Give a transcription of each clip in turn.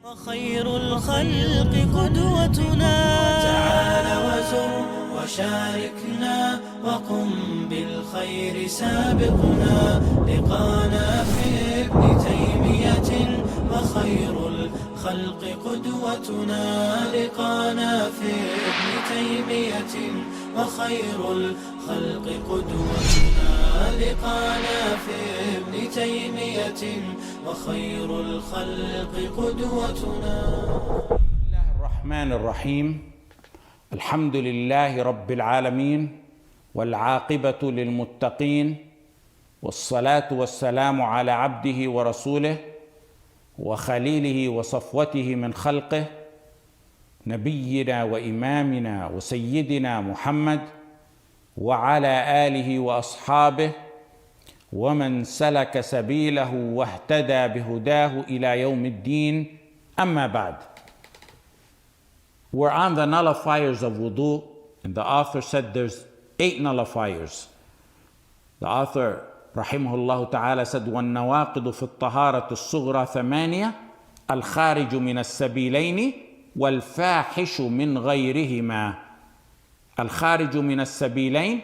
وخير الخلق قدوتنا تعال وزر وشاركنا وقم بالخير سابقنا لقانا في ابن تيمية وخير الخلق قدوتنا لقانا في ابن تيمية وخير الخلق قدوتنا لقانا في ابن تيمية وخير الخلق قدوتنا. بسم الله الرحمن الرحيم. الحمد لله رب العالمين والعاقبة للمتقين والصلاة والسلام على عبده ورسوله وخليله وصفوته من خلقه نبينا وإمامنا وسيدنا محمد وعلى آله وأصحابه ومن سلك سبيله واهتدى بهداه إلى يوم الدين. أما بعد. We're on the nullifiers of wudu, and the author said there's 8 nullifiers. The author rahimahullah ta'ala said وَالنَّوَاقِضُ فِي الطَّهَارَةِ الصُّغْرَى ثَمَانِيَةٌ الْخَارِجُ مِنَ السَّبِيلَيْنِ وَالْفَاحِشُ مِنْ غَيْرِهِمَا. الْخَارِجُ مِنَ السَّبِيلَيْنِ,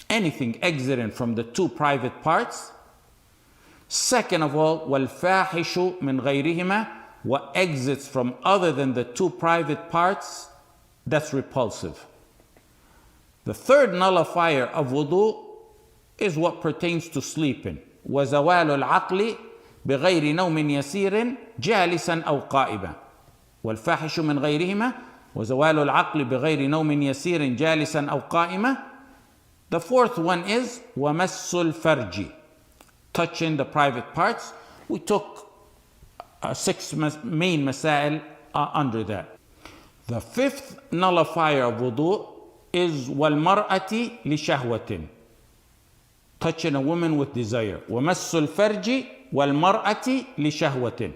anything exiting from the 2 private parts. Second of all, وَالْفَاحِشُ مِنْ غَيْرِهِمَا, what exits from other than the 2 private parts, that's repulsive. The third nullifier of wudu is what pertains to sleeping. وَزَوَالُ الْعَقْلِ بِغَيْرِ نَوْمٍ يَسِيرٍ جَالِسًا أَوْ قَائِبًا. وَالْفَاحِشُ مِنْ غَيْرِهِمَا وَزَوَالُ الْعَقْلِ بِغَيْرِ نَوْمٍ يَسِيرٍ جَالِسًا أَوْ قَائِمًا. The fourth one is وَمَسُّ الْفَرْجِ, touching the private parts. We took 6 main masail under that. The fifth nullifier of wudu is وَالْمَرْأَةِ لِشَهْوَةٍ, touching a woman with desire. وَمَسُّ الْفَرْجِ وَالْمَرْأَةِ لِشَهْوَةٍ,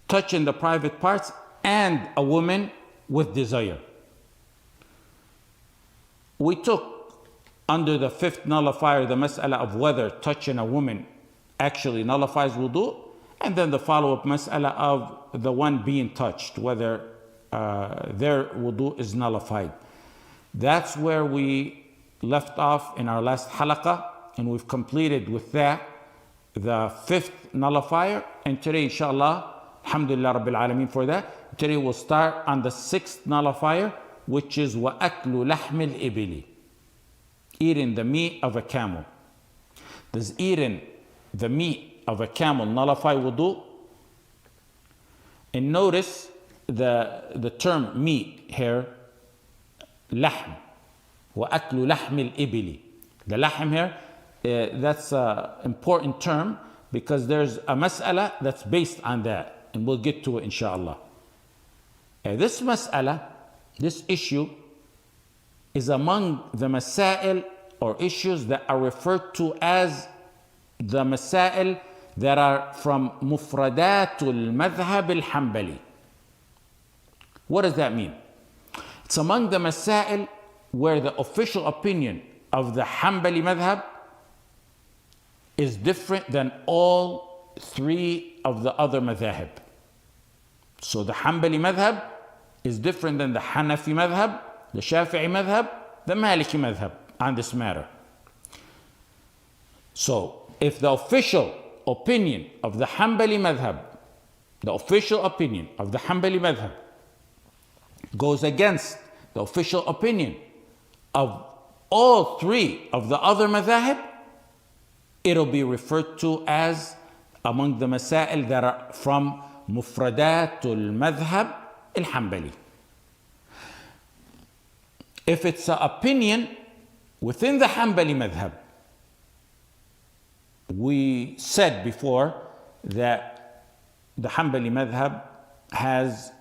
touching the private parts and a woman with desire. We took under the fifth nullifier the mas'ala of whether touching a woman actually nullifies wudu, and then the follow-up mas'ala of the one being touched, whether their wudu is nullified. That's where we left off in our last halaqah, and we've completed with that the fifth nullifier. And today, inshallah, alhamdulillah rabbil alameen for that, today we'll start on the 6th nullifier, which is وَأَكْلُ لَحْمِ الْإِبِلِ, eating the meat of a camel. Does eating the meat of a camel nullify wudu? And notice the term meat here, lahm, وَأَكْلُ لَحْمِ الْإِبِلِ. The lahm here, that's an important term because there's a mas'ala that's based on that, and we'll get to it inshallah. This mas'ala, this issue, is among the masail or issues that are referred to as the masail that are from mufradatul madhhab al-hanbali. What does that mean? It's among the masail where the official opinion of the Hanbali madhab is different than all 3 of the other madhahib. So the Hanbali madhab is different than the Hanafi madhab, the Shafi'i madhab, the Maliki madhab on this matter. So if the official opinion of the Hanbali madhab, the official opinion of the Hanbali madhab goes against the official opinion of all 3 of the other madhahib, it'll be referred to as among the masail that are from mufradatul madhhab al-hanbali. If it's an opinion within the Hanbali madhab, we said before that the Hanbali madhab has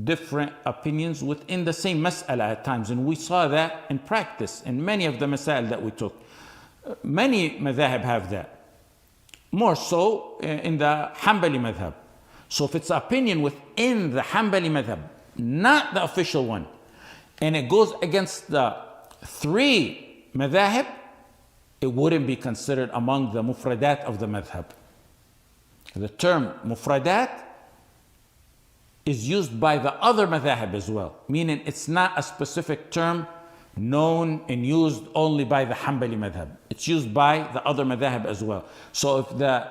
different opinions within the same mas'ala at times, and we saw that in practice in many of the masail that we took. Many madhahib have that, more so in the Hanbali madhab. So if it's an opinion within the Hanbali madhab, not the official one, and it goes against the 3 madhahib, it wouldn't be considered among the mufradat of the madhab. The term mufradat is used by the other madhahib as well, meaning it's not a specific term known and used only by the Hanbali madhab. It's used by the other madhahib as well. So if the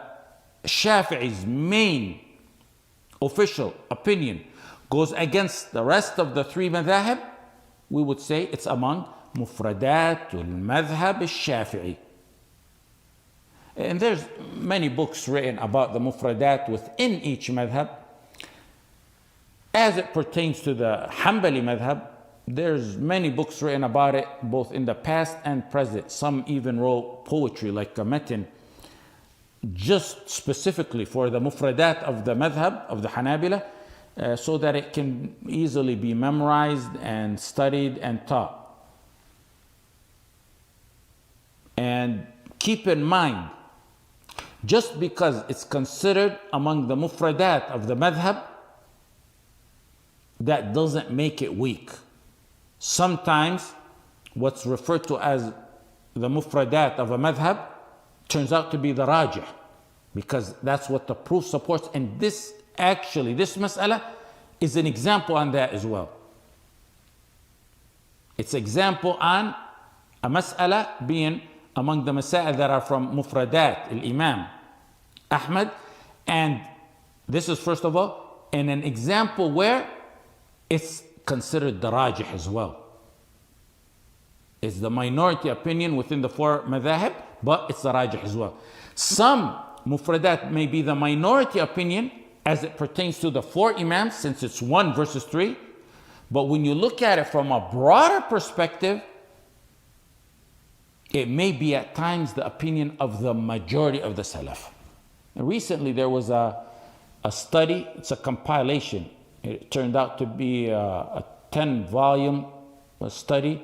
Shafi'i's main official opinion goes against the rest of the three madhahib, we would say it's among Mufradatul Madhab al-Shafi'i. And there's many books written about the mufradat within each madhab. As it pertains to the Hanbali madhab, there's many books written about it, both in the past and present. Some even wrote poetry like a matin, just specifically for the mufradat of the madhab of the Hanabila, so that it can easily be memorized and studied and taught. And keep in mind, just because it's considered among the mufradat of the madhab, that doesn't make it weak. Sometimes what's referred to as the mufradat of a madhab turns out to be the rajih, because that's what the proof supports. And this mas'ala is an example on that as well. It's example on a mas'ala being among the masail that are from mufradat al-Imam Ahmad, and this is first of all in an example where it's considered the rajih as well. It's the minority opinion within the four madhahib, but it's the rajih as well. Some mufradat may be the minority opinion as it pertains to the four imams, since it's 1 versus 3, but when you look at it from a broader perspective, it may be at times the opinion of the majority of the Salaf. And recently there was a study, it's a compilation. It turned out to be a 10-volume study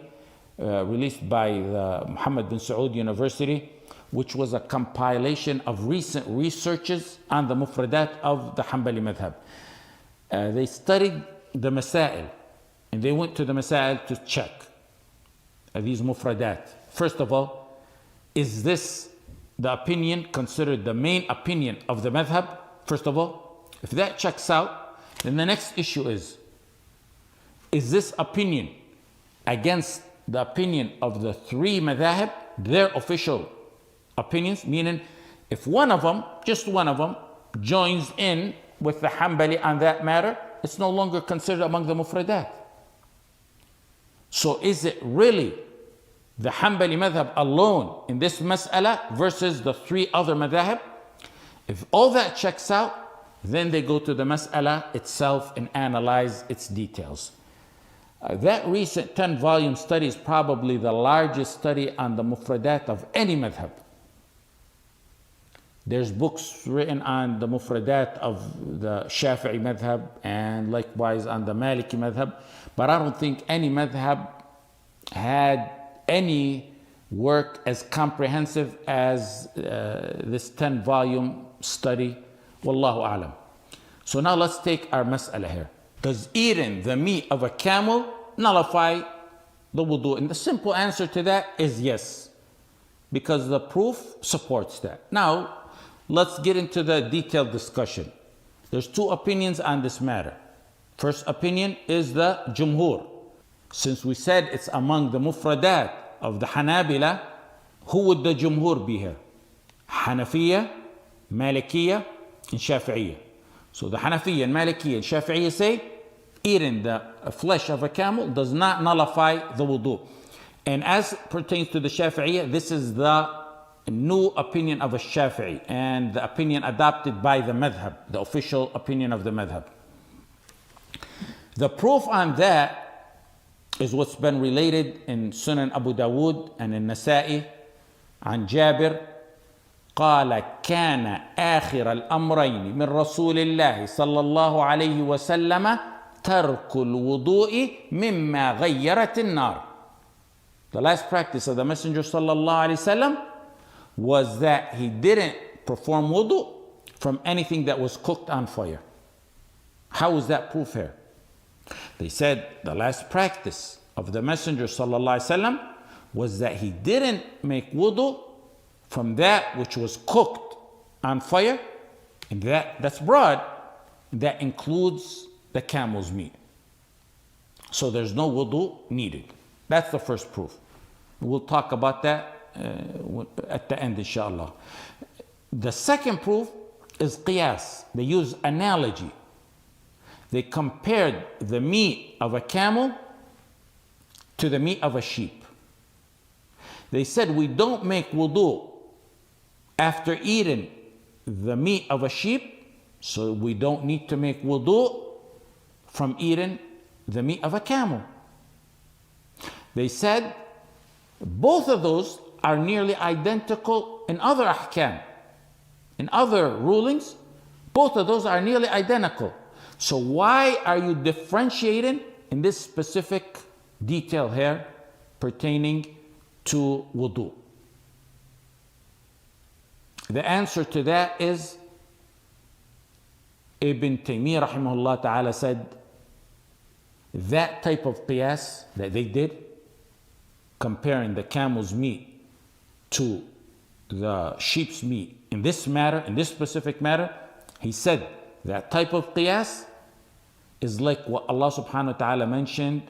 released by the Muhammad bin Saud University, which was a compilation of recent researches on the mufradat of the Hanbali madhab. They studied the masail, and they went to the masail to check these mufradat. First of all, is this the opinion considered the main opinion of the madhab? First of all, if that checks out, then the next issue is this opinion against the opinion of the three madhahib, their official opinions? Meaning, if one of them, just one of them, joins in with the Hanbali on that matter, it's no longer considered among the mufradat. So is it really the Hanbali madhab alone in this mas'ala versus the three other madhahib? If all that checks out, then they go to the mas'ala itself and analyze its details. That recent 10-volume study is probably the largest study on the mufradat of any madhab. There's books written on the mufradat of the Shafi'i madhab and likewise on the Maliki madhab, but I don't think any madhab had any work as comprehensive as this 10-volume study. Wallahu a'lam. So now let's take our mas'ala here. Does eating the meat of a camel nullify the wudu? And the simple answer to that is yes, because the proof supports that. Now, let's get into the detailed discussion. There's two opinions on this matter. First opinion is the Jumhur. Since we said it's among the mufradat of the Hanabila, who would the Jumhur be here? Hanafiya, Malikiya, and Shafi'iyya. So the Hanafiya and Malikiya and Shafi'iyya say eating the flesh of a camel does not nullify the wudu. And as pertains to the Shafi'iyya, this is the new opinion of a Shafi'i and the opinion adopted by the madhab, the official opinion of the madhab. The proof on that is what's been related in Sunan Abu Dawood and in Nasa'i عن جابر قال كان آخر الأمرين من رسول الله صلى الله عليه وسلم ترك الوضوء مما غيرت النار. The last practice of the Messenger صلى الله عليه وسلم was that he didn't perform wudu from anything that was cooked on fire. How is that proof here? They said the last practice of the Messenger sallallahu alaihi wasallam was that he didn't make wudu from that which was cooked on fire, and that's broad. That includes the camel's meat. So there's no wudu needed. That's the first proof. We'll talk about that at the end, inshallah. The second proof is qiyas. They use analogy. They compared the meat of a camel to the meat of a sheep. They said we don't make wudu after eating the meat of a sheep, so we don't need to make wudu from eating the meat of a camel. They said both of those are nearly identical in other ahkam. In other rulings, both of those are nearly identical. So why are you differentiating in this specific detail here pertaining to wudu? The answer to that is Ibn Taymiyyah rahimahullah ta'ala said that type of qiyas that they did, comparing the camel's meat to the sheep's meat in this matter, in this specific matter, he said that type of qiyas is like what Allah subhanahu wa ta'ala mentioned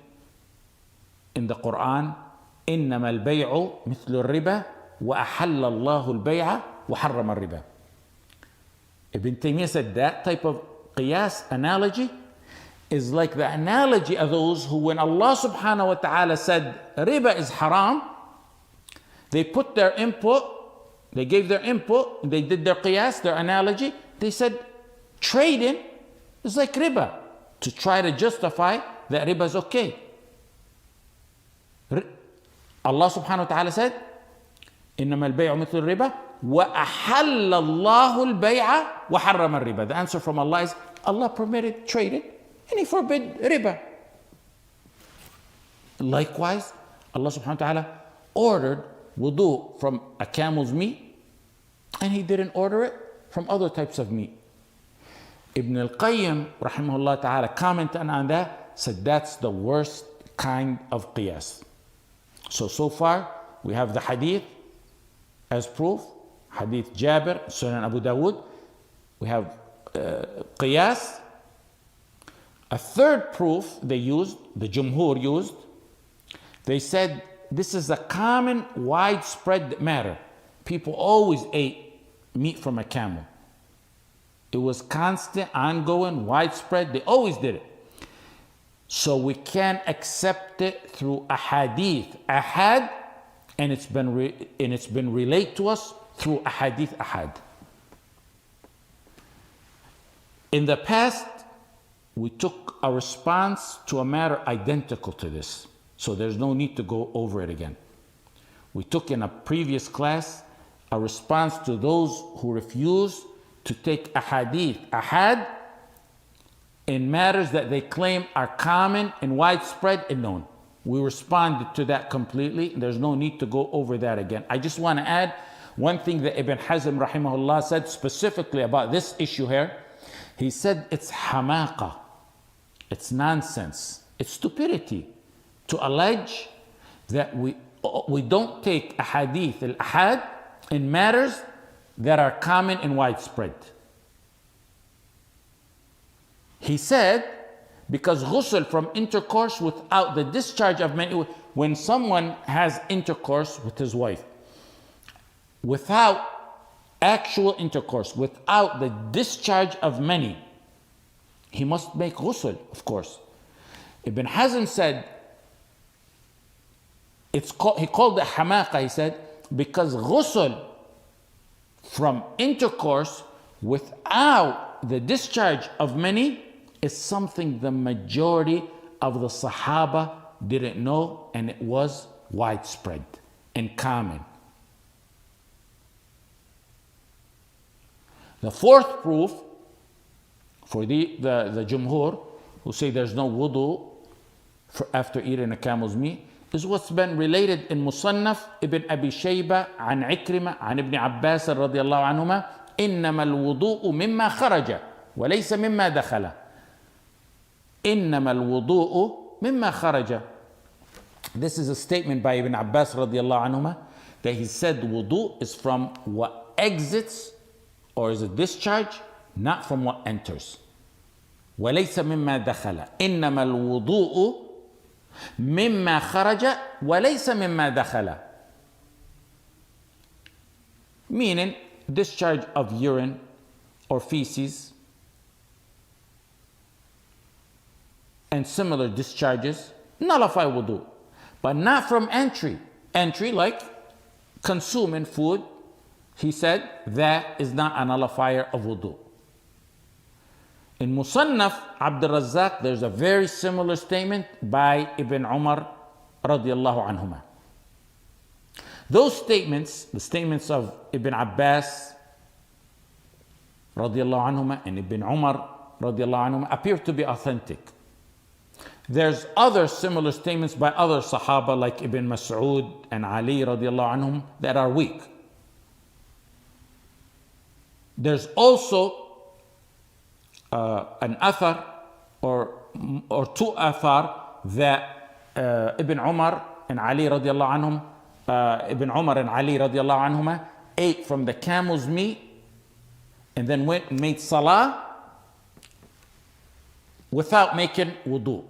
in the Quran, إِنَّمَا الْبَيْعُ مِثْلُ الرِّبَى وَأَحَلَّ اللَّهُ الْبَيْعَ وَحَرَّمَ الرِّبَى. Ibn Taymiyyah said that type of qiyas analogy is like the analogy of those who, when Allah subhanahu wa ta'ala said riba is haram, they put their input, they gave their input, they did their qiyas, their analogy, they said trading is like riba, to try to justify that riba is okay. Allah subhanahu wa ta'ala said, إِنَّمَا الْبَيْعُ مِثْلُ الرِّبَى وَأَحَلَّ اللَّهُ الْبَيْعَ وَحَرَّمَ الرِّبَى. The answer from Allah is Allah permitted trading and He forbid riba. Likewise, Allah subhanahu wa ta'ala ordered wudu from a camel's meat and He didn't order it from other types of meat. Ibn al-Qayyim rahimahullah ta'ala commenting on that said that's the worst kind of qiyas. So far we have the hadith as proof, hadith Jabir, Sunan Abu Dawood. We have qiyas. A third proof they used, the Jumhur used, they said this is a common widespread matter. People always ate meat from a camel. It was constant, ongoing, widespread. They always did it. So we can accept it through ahadith, ahad, and it's been relayed to us through ahadith, ahad. In the past, we took a response to a matter identical to this, so there's no need to go over it again. We took in a previous class a response to those who refuse to take ahadith, ahad, in matters that they claim are common and widespread and known. We responded to that completely. There's no need to go over that again. I just want to add one thing that Ibn Hazm rahimahullah said specifically about this issue here. He said it's hamaqa, it's nonsense, it's stupidity to allege that we don't take ahadith al-ahad in matters that are common and widespread. He said, because ghusl from intercourse without the discharge of many, when someone has intercourse with his wife, without actual intercourse, without the discharge of many, he must make ghusl, of course. Ibn Hazm said, he called it hamaqa, he said, because ghusl from intercourse without the discharge of many is something the majority of the Sahaba didn't know, and it was widespread and common. The fourth proof for the Jumhur, who say there's no wudu after eating a camel's meat, is what's been related in Musannaf Ibn Abi Shayba an Ikrimah an Ibn Abbas radiyallahu anhuma, إنما الوضوء مما خرج وليس مما دخل. إنما الوضوء مما خرج. This is a statement by Ibn Abbas radiyallahu anhuma that he said wudu is from what exits or is a discharge, not from what enters. وليس مما دخل. إنما الوضوء مما خرج وليس مما دخل. Meaning, discharge of urine or feces and similar discharges nullify wudu, but not from entry. Entry like consuming food, he said, that is not a nullifier of wudu. In Musannaf Abdul Razzaq, there's a very similar statement by Ibn Umar radiallahu anhuma. Those statements, the statements of Ibn Abbas radiallahu anhuma and Ibn Umar radiallahu anhuma, appear to be authentic. There's other similar statements by other Sahaba like Ibn Mas'ud and Ali radiallahu anhum that are weak. There's also an athar or two athar that Ibn Umar and Ali radiallahu anhum, Ibn Umar and Ali radiallahu anhuma ate from the camel's meat and then went and made salah without making wudu.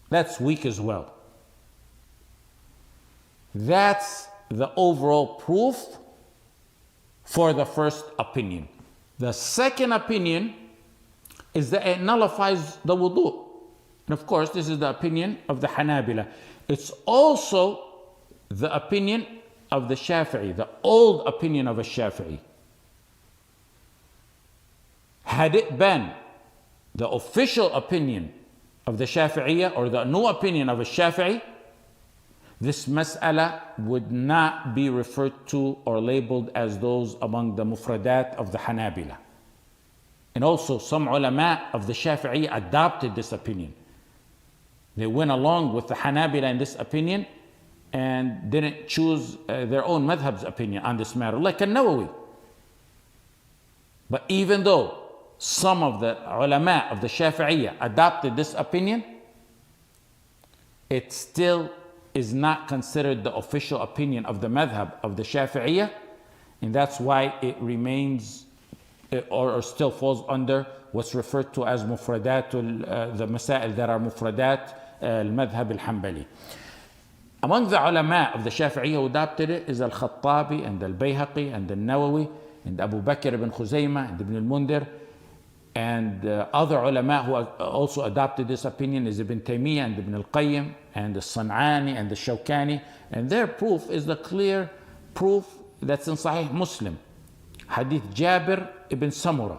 That's weak as well. That's the overall proof for the first opinion. The second opinion is that it nullifies the wudu. And of course, this is the opinion of the Hanabila. It's also the opinion of the Shafi'i, the old opinion of a Shafi'i. Had it been the official opinion of the Shafi'iyya or the new opinion of a Shafi'i, this mas'ala would not be referred to or labeled as those among the mufradat of the Hanabila. And also some ulama of the Shafi'i adopted this opinion. They went along with the Hanabila in this opinion and didn't choose their own madhab's opinion on this matter, like An-Nawawi. But even though some of the ulama of the Shafi'iyya adopted this opinion, it still is not considered the official opinion of the madhab of the Shafi'iyya, and that's why it remains or still falls under what's referred to as mufradatul, the masail that are mufradat al-madhab al-Hanbali. Among the ulama of the Shafi'iyya who adopted it is Al-Khattabi and Al-Bayhaqi and Al-Nawawi and Abu Bakr ibn Khuzaymah and Ibn al-Mundhir, and other ulama who also adopted this opinion is Ibn Taymiyyah and Ibn al-Qayyim and the San'ani and the Shawkani, and their proof is the clear proof that's in Sahih Muslim. Hadith Jabir ibn Samura.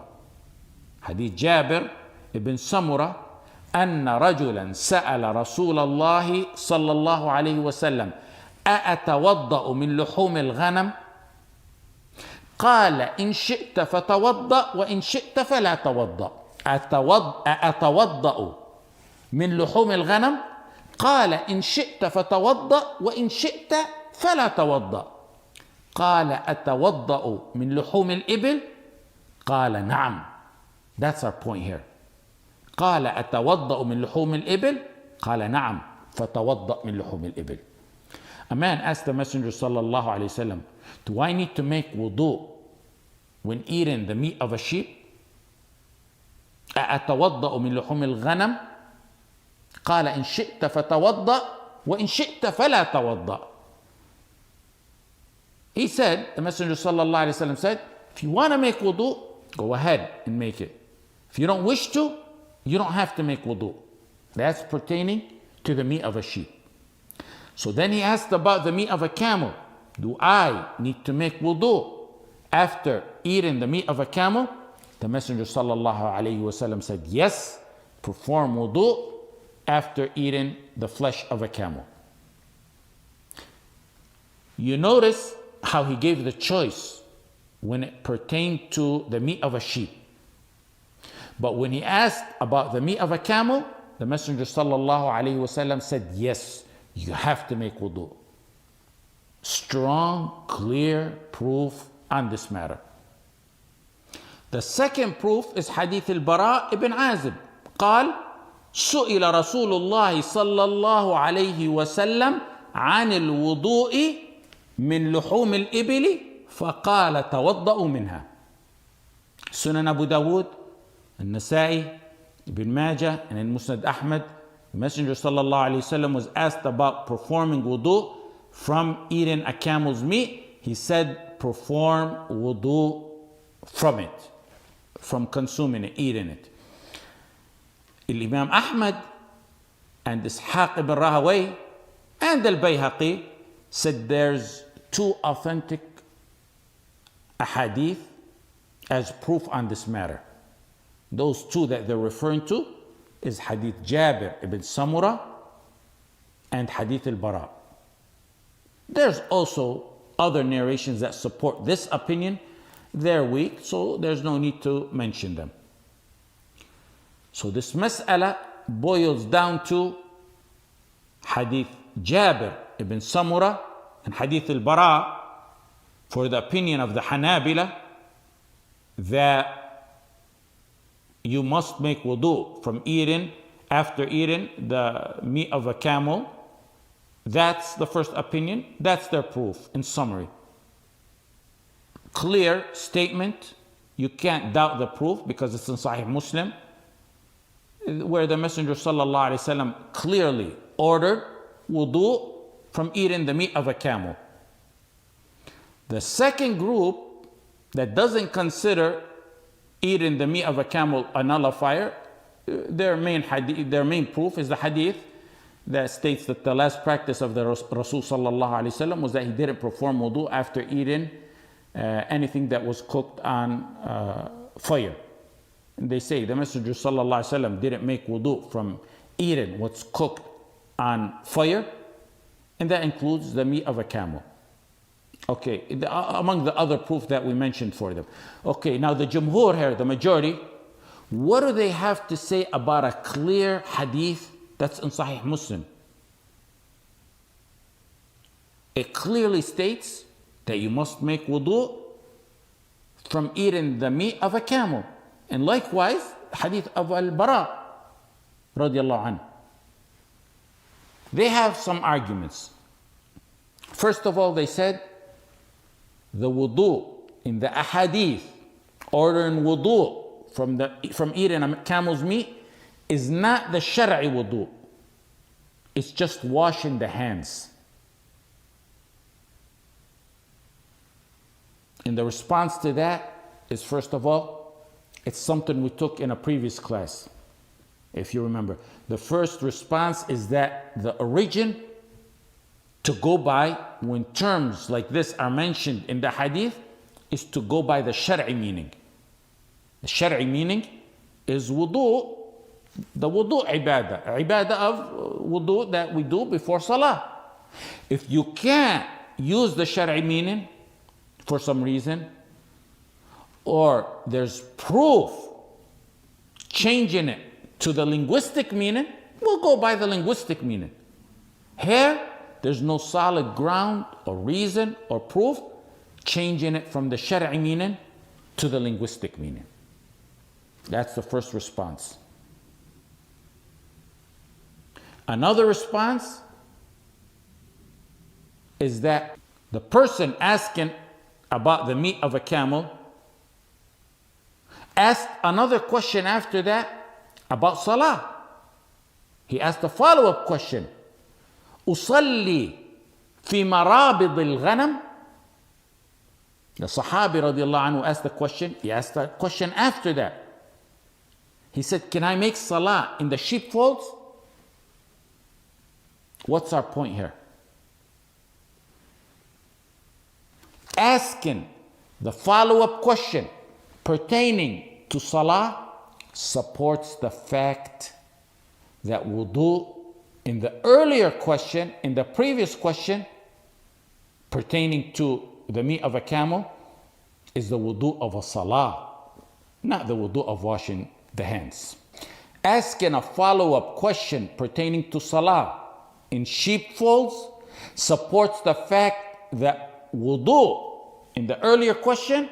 Hadith Jabir ibn Samura أن رجلا سأل رسول الله صلى الله عليه وسلم أأتوضأ من لحوم الغنم؟ قال إن شئت فتوضأ وإن شئت فلا توضأ. أتوضأ من لحوم الغنم؟ قال إن شئت فتوضأ وإن شئت فلا توضأ. قال أتوضأ من لحوم الإبل؟ قال نعم. That's our point here. قال أتوضأ من لحوم الإبل؟ قال نعم. فتوضأ من لحوم الإبل. A man asked the Messenger sallallahu alayhi wasallam, do I need to make wudu when eating the meat of a sheep? أتوضأ من لحوم الغنم؟ قال إن شئت فتوضأ وإن شئت فلا توضأ. He said, the Messenger sallallahu alayhi wasallam said, if you want to make wudu, go ahead and make it. If you don't wish to, you don't have to make wudu. That's pertaining to the meat of a sheep. So then he asked about the meat of a camel. Do I need to make wudu after eating the meat of a camel? The Messenger sallallahu alayhi wasallam said, yes, perform wudu after eating the flesh of a camel. You notice how he gave the choice when it pertained to the meat of a sheep. But when he asked about the meat of a camel, the Messenger sallallahu alayhi wasallam said, yes, you have to make wudu. Strong, clear proof on this matter. The second proof is Hadith al-Bara ibn Azib. قال سئل رسول الله صلى الله عليه وسلم عن الوضوء من لحوم الإبل فقال توضأوا منها. Sunan Abu Dawud, النسائي, Ibn Majah and in Musnad Ahmad, the Messenger sallallahu alaihi wasallam was asked about performing wudu from eating a camel's meat. He said, perform wudu from it, from consuming it, eating it. Imam Ahmad and Ishaq ibn Rahawayh and Al-Bayhaqi said there's two authentic ahadith as proof on this matter. Those two that they're referring to is hadith Jabir ibn Samura and hadith al-Bara. There's also other narrations that support this opinion. They're weak, so there's no need to mention them. So this mas'ala boils down to hadith Jabir ibn Samura and hadith al-Bara for the opinion of the Hanabila that you must make wudu from eating, after eating the meat of a camel. That's the first opinion. That's their proof in summary. Clear statement. You can't doubt the proof because it's in Sahih Muslim, where the Messenger sallallahu alaihi wasallam clearly ordered wudu from eating the meat of a camel. The second group that doesn't consider eating the meat of a camel a nullifier, their main proof is the hadith that states that the last practice of the Rasul sallallahu alaihi wasallam was that he didn't perform wudu after eating anything that was cooked on fire. And they say the Messenger sallallahu alaihi wasallam didn't make wudu from eating what's cooked on fire, and that includes the meat of a camel. Okay, among the other proof that we mentioned for them. Okay, now the Jumhur here, the majority, what do they have to say about a clear hadith that's in Sahih Muslim? It clearly states that you must make wudu from eating the meat of a camel. And likewise, hadith of Al-Bara radiallahu anhu. They have some arguments. First of all, they said the wudu in the ahadith ordering wudu from eating a camel's meat is not the shar'i wudu. It's just washing the hands. And the response to that is, first of all, it's something we took in a previous class, if you remember. The first response is that the origin to go by when terms like this are mentioned in the hadith is to go by the shar'i meaning. The shar'i meaning is wudu, the wudu ibadah of wudu that we do before salah. If you can't use the shar'i meaning for some reason, or there's proof changing it to the linguistic meaning, we'll go by the linguistic meaning. Here, there's no solid ground or reason or proof changing it from the shar'i meaning to the linguistic meaning. That's the first response. Another response is that the person asking about the meat of a camel asked another question after that about salah. He asked a follow-up question. أصلي في مرابض الغنم. The Sahabi radiallahu anhu asked the question. He asked a question after that. He said, can I make salah in the sheepfolds? What's our point here? Asking the follow-up question pertaining to salah supports the fact that wudu in the earlier question, in the previous question pertaining to the meat of a camel, is the wudu of a salah, not the wudu of washing the hands. Asking a follow-up question pertaining to salah in sheepfolds supports the fact that wudu in the earlier question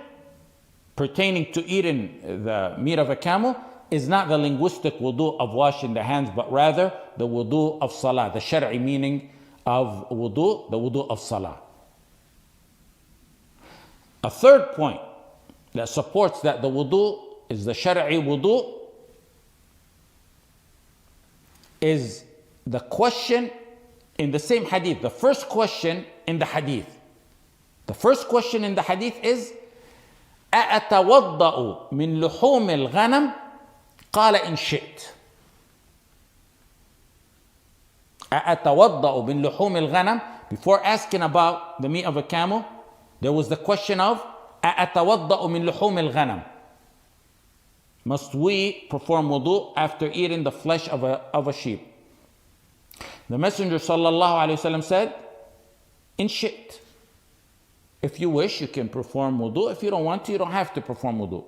pertaining to eating the meat of a camel is not the linguistic wudu of washing the hands, but rather the wudu of salah, the shar'i meaning of wudu, the wudu of salah. A third point that supports that the wudu is the shar'i wudu is the question in the same hadith. The first question in the hadith. The first question in the hadith is أأتوضأ من لحوم الغنم؟ قال إن شئت. أأتوضأ من لحوم الغنم. Before asking about the meat of a camel, there was the question of أأتوضأ من لحوم الغنم. Must we perform wudu after eating the flesh of a sheep? The Messenger sallallahu alaihi wasallam said, "In shit. If you wish, you can perform wudu. If you don't want to, you don't have to perform wudu."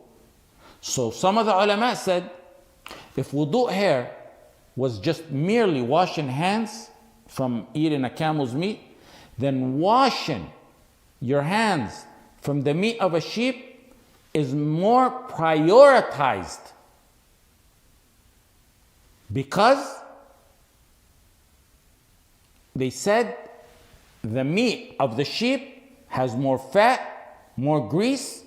So some of the ulama said, if wudu here was just merely washing hands from eating a camel's meat, then washing your hands from the meat of a sheep is more prioritized, because they said the meat of the sheep has more fat, more grease,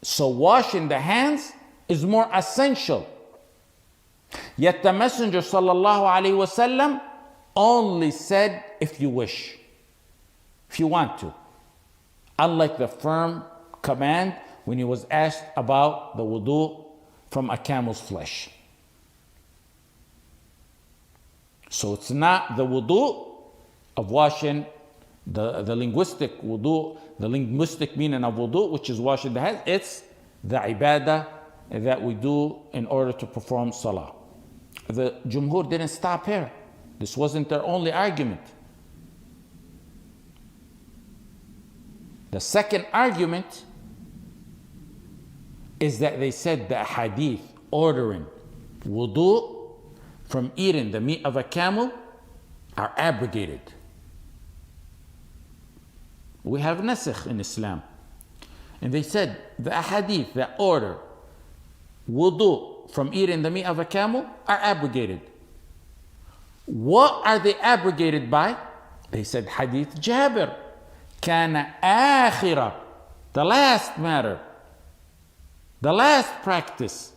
so washing the hands is more essential. Yet the Messenger sallallahu alaihi wasallam only said, if you wish, if you want to, unlike the firm command when he was asked about the wudu from a camel's flesh. So it's not the wudu of washing, the linguistic wudu, the linguistic meaning of wudu, which is washing the hands. It's the ibadah that we do in order to perform salah. The Jumhur didn't stop here. This wasn't their only argument. The second argument is that they said the hadith ordering wudu from eating the meat of a camel are abrogated. We have nasikh in Islam. And they said the ahadith that order wudu from eating the meat of a camel are abrogated. What are they abrogated by? They said hadith Jabir. Kana akhira, the last matter, the last practice.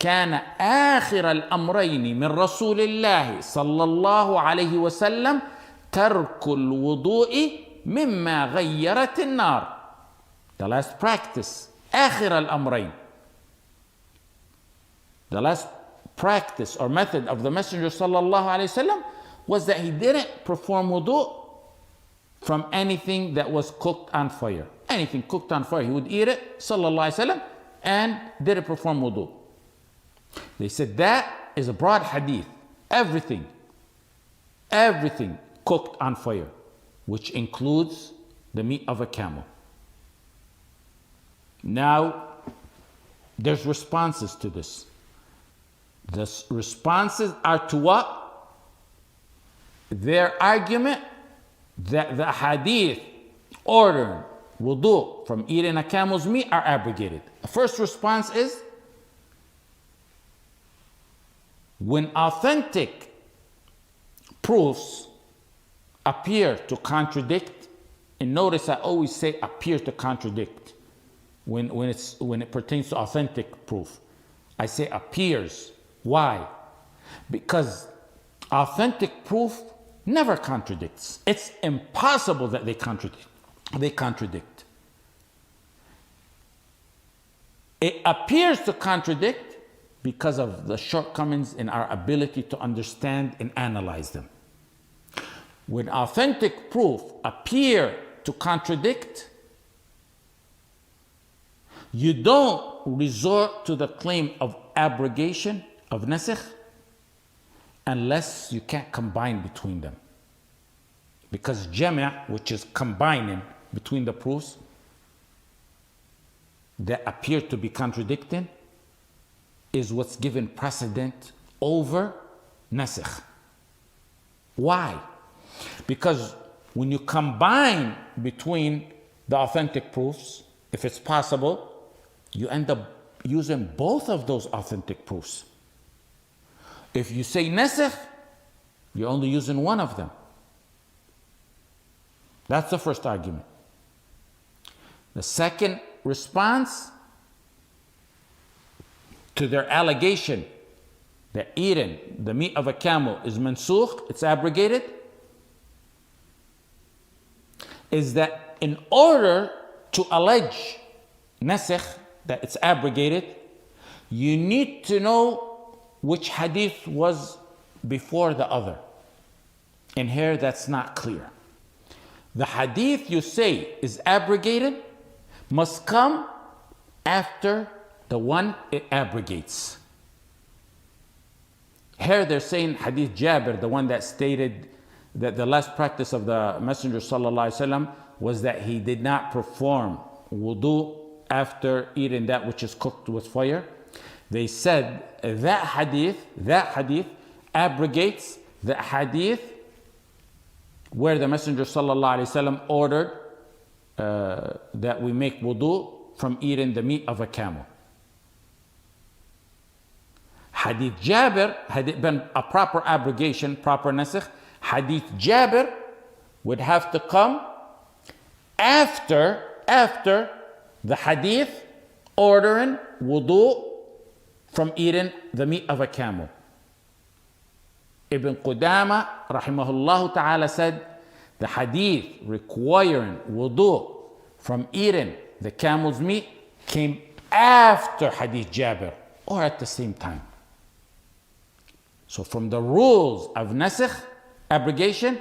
كان آخر الأمرين من رسول الله صلى الله عليه وسلم ترك الوضوء مما غيرت النار. The last practice, آخر الأمرين. The last practice or method of the Messenger صلى الله عليه وسلم was that he didn't perform wudu from anything that was cooked on fire. Anything cooked on fire, he would eat it, صلى الله عليه وسلم, and didn't perform wudu. They said that is a broad hadith. Everything cooked on fire, which includes the meat of a camel. Now, there's responses to this. The responses are to what? Their argument that the hadith ordering wudu from eating a camel's meat are abrogated. The first response is, when authentic proofs appear to contradict, and notice I always say appear to contradict when it pertains to authentic proof. I say appears. Why? Because authentic proof never contradicts. It's impossible that they contradict. It appears to contradict because of the shortcomings in our ability to understand and analyze them. When authentic proof appear to contradict, you don't resort to the claim of abrogation, of nasikh, unless you can't combine between them. Because jama', which is combining between the proofs that appear to be contradicting, is what's given precedent over nasikh. Why? Because when you combine between the authentic proofs, if it's possible, you end up using both of those authentic proofs. If you say nasikh, you're only using one of them. That's the first argument. The second response to their allegation that eating the meat of a camel is mansukh, it's abrogated, is that in order to allege nasikh, that it's abrogated, you need to know which hadith was before the other. And here that's not clear. The hadith you say is abrogated must come after the one it abrogates. Here they're saying hadith Jabir, the one that stated that the last practice of the Messenger ﷺ was that he did not perform wudu after eating that which is cooked with fire. They said that hadith abrogates the hadith where the Messenger ﷺ ordered that we make wudu from eating the meat of a camel. Hadith Jabir, had it been a proper abrogation, proper nasikh, Hadith Jabir would have to come after the hadith ordering wudu from eating the meat of a camel. Ibn Qudama rahimahullah ta'ala said the hadith requiring wudu from eating the camel's meat came after Hadith Jabir or at the same time. So from the rules of nasikh, abrogation,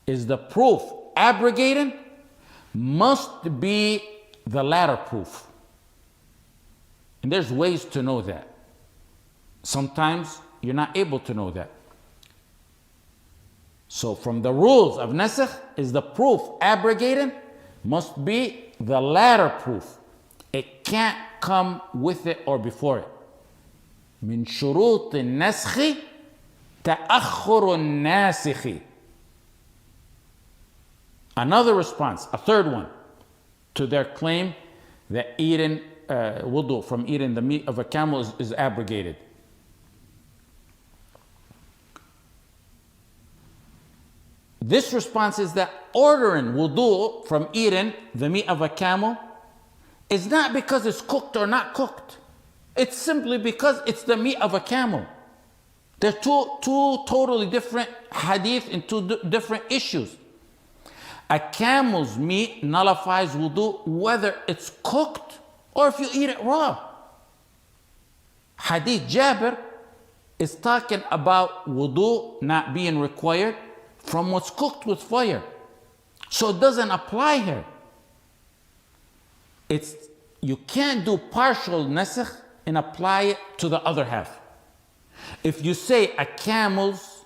is the proof abrogating must be the latter proof. And there's ways to know that. Sometimes you're not able to know that. So from the rules of nasikh is the proof abrogating must be the latter proof. It can't come with it or before it. من شروط النسخ تأخر الناسخ. Another response, a third one, to their claim that eating wudu from eating the meat of a camel is abrogated. This response is that ordering wudu from eating the meat of a camel is not because it's cooked or not cooked. It's simply because it's the meat of a camel. They're two totally different hadith and two different issues. A camel's meat nullifies wudu whether it's cooked or if you eat it raw. Hadith Jabir is talking about wudu not being required from what's cooked with fire. So it doesn't apply here. You can't do partial nasikh and apply it to the other half. If you say a camel's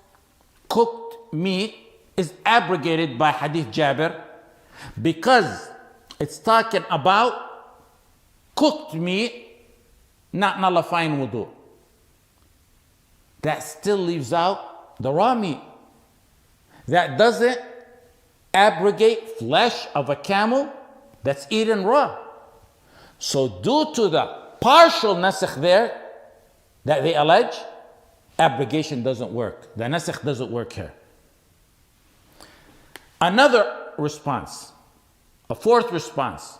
cooked meat is abrogated by Hadith Jabir because it's talking about cooked meat not nullifying wudu, that still leaves out the raw meat. That doesn't abrogate flesh of a camel that's eaten raw. So due to the partial nasikh there that they allege, abrogation doesn't work. The nasikh doesn't work here. Another response, a fourth response,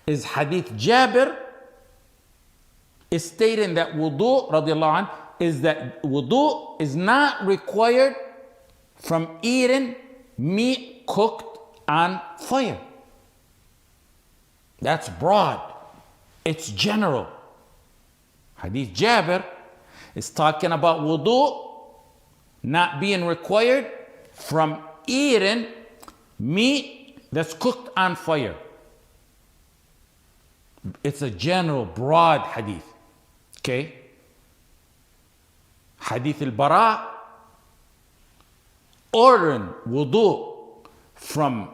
is Hadith Jabir is stating that wudu, radiallahu anh, is that wudu is not required from eating meat cooked on fire. That's broad. It's general. Hadith Jabir is talking about wudu not being required from eating meat that's cooked on fire. It's a general, broad hadith. Okay? Hadith al-Bara ordering wudu from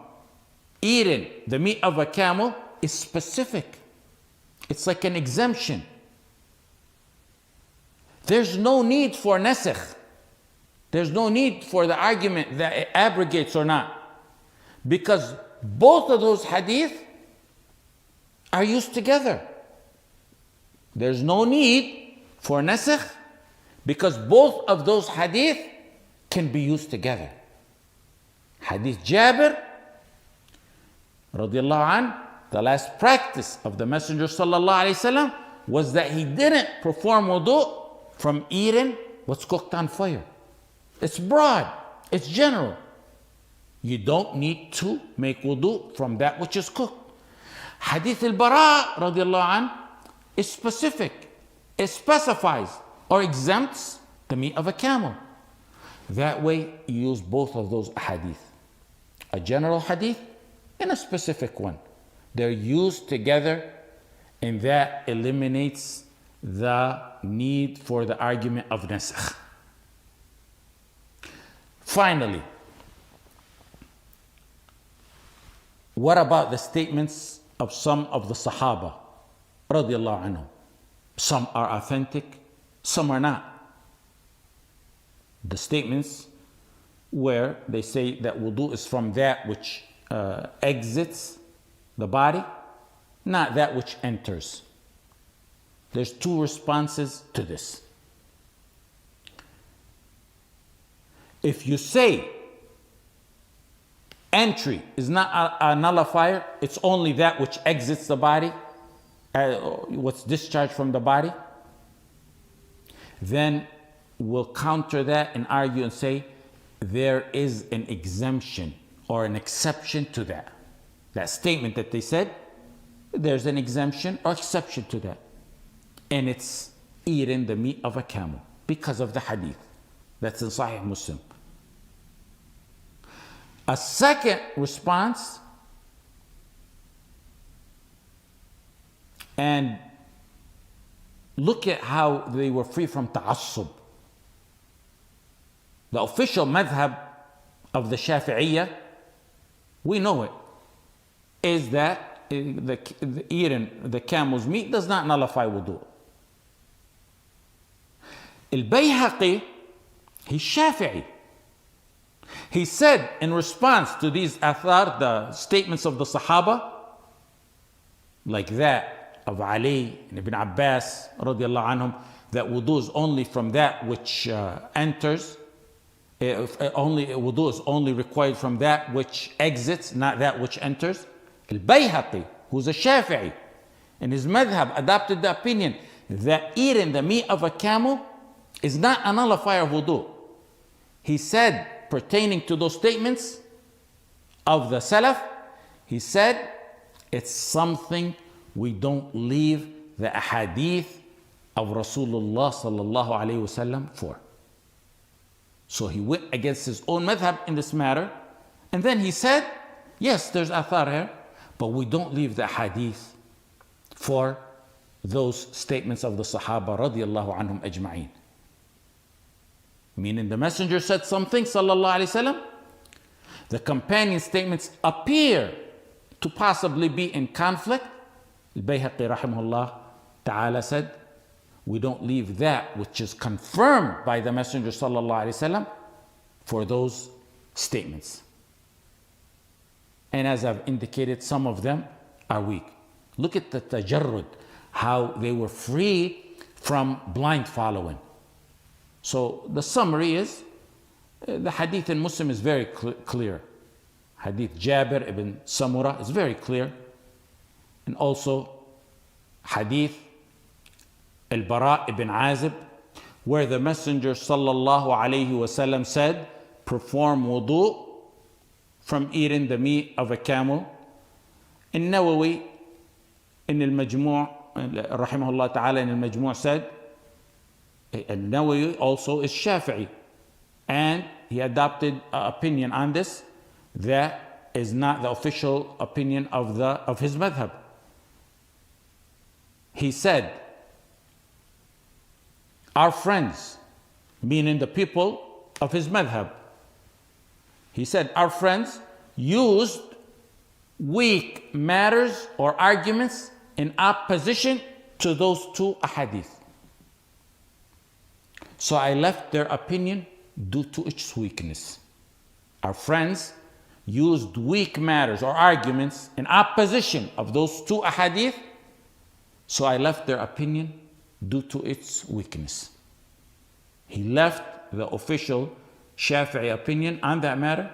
eating the meat of a camel is specific. It's like an exemption. There's no need for nasikh. There's no need for the argument that it abrogates or not. Because both of those hadith are used together. There's no need for nasikh because both of those hadith can be used together. Hadith Jabir, radiallahu anh, the last practice of the Messenger sallallahu alaihi wasallam was that he didn't perform wudu from eating what's cooked on fire. It's broad, it's general. You don't need to make wudu from that which is cooked. Hadith al-Bara radiallahu anh is specific. It specifies or exempts the meat of a camel. That way you use both of those hadith. A general hadith and a specific one. They're used together, and that eliminates the need for the argument of nasakh. Finally, what about the statements of some of the Sahaba radiallahu anhum? Some are authentic, some are not. The statements where they say that wudu is from that which exits the body, not that which enters. There's two responses to this. If you say entry is not a nullifier, it's only that which exits the body, what's discharged from the body, then we'll counter that and argue and say there is an exemption or an exception to that. That statement that they said, there's an exemption or exception to that. And it's eating the meat of a camel because of the hadith that's in Sahih Muslim. A second response, and look at how they were free from ta'assub. The official madhab of the Shafi'iyya, we know it, is that eating the camel's meat does not nullify wudu. Al-Bayhaqi, he's Shafi'i. He said in response to these athar, the statements of the Sahaba, like that of Ali and Ibn Abbas radiallahu anhum, that wudu is only from that which enters, wudu is only required from that which exits, not that which enters. Al-Bayhaqi, who's a Shafi'i, in his madhab adopted the opinion that eating the meat of a camel is not a nullifier of wudu. He said, pertaining to those statements of the Salaf, he said, it's something we don't leave the ahadith of Rasulullah sallallahu alayhi wasallam for. So he went against his own madhab in this matter, and then he said, yes, there's athar here, but we don't leave the hadith for those statements of the Sahaba radiallahu anhum ajma'een. Meaning the messenger said something, sallallahu alayhi wasallam, the companion statements appear to possibly be in conflict. Al-Bayhaqi rahimahullah ta'ala said, we don't leave that which is confirmed by the messenger sallallahu alayhi wasallam for those statements. And as I've indicated, some of them are weak. Look at the tajarrud, how they were free from blind following. So the summary is, the hadith in Muslim is very clear. Hadith Jabir ibn Samurah is very clear. And also hadith Al-Bara ibn Azib, where the Messenger sallallahu alayhi wasallam said, perform wudu from eating the meat of a camel. In Nawawi, in Al-Majmu' rahimahullah ta'ala, in Al-Majmu' said, Al-Nawawi also is Shafi'i, and he adopted an opinion on this that is not the official opinion of his madhab. He said, our friends, meaning the people of his madhab, he said, our friends used weak matters or arguments in opposition to those two ahadith. So I left their opinion due to its weakness. Our friends used weak matters or arguments in opposition of those two ahadith, so I left their opinion due to its weakness. He left the official Shafi'i opinion on that matter,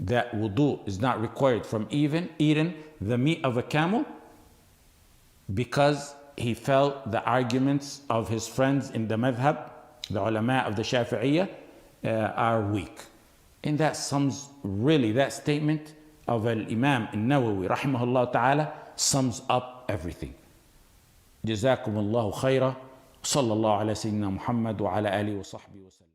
that wudu is not required from even eating the meat of a camel, because he felt the arguments of his friends in the madhab, the ulama of the Shafi'iyah, are weak. And that sums, really, that statement of Al-Imam Al-Nawawi rahimahullah ta'ala sums up everything. جزاكم الله خيرا. صلى الله على سيدنا محمد وعلى آله وصحبه وسلم.